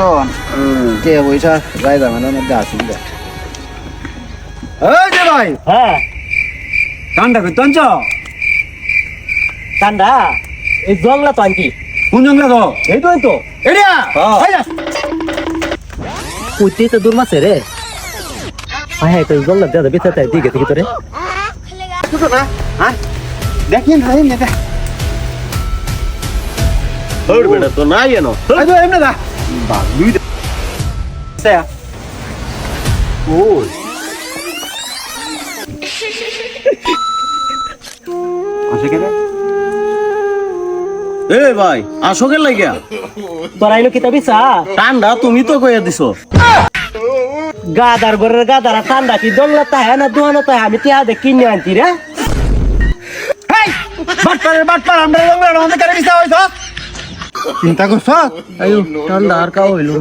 তো কে পয়সা রাইদা মানে মধ্যে আসিল এই যে ভাই হ্যাঁ কান্ডা কইতন চ কান্দা এই জংলা তো আনকি কোন জঙ্গলা তো এই তো এডিয়া হ্যাঁ। এই যা কুইতে তো দূর মাসে রে হ্যাঁ তো জংলা দাদা বিছাতে দিকে থেকে তোরে শুনো না হ্যাঁ দেখেন ভাই নেতা হর বেটা তো নাই এনো এই তো এমনে দা বা দুই দে ওই আসে কেন এ ভাই আসো কে লাগিয়া তোর আইলো কিতা বিছা ঠান্ডা তুমি তো কইয়া দিছো গাদার ঘরের গাদার ঠান্ডা কি জংলা তাহে না দোয়ানো তাহে আমি টিয়া দে কিনে আনছি রে হেই বাটপার আমরা জঙ্গলা আমাদের কারে বিছা হইছো চিন্তা করছ আয়ো ঠান্ডা আর কাও হইলো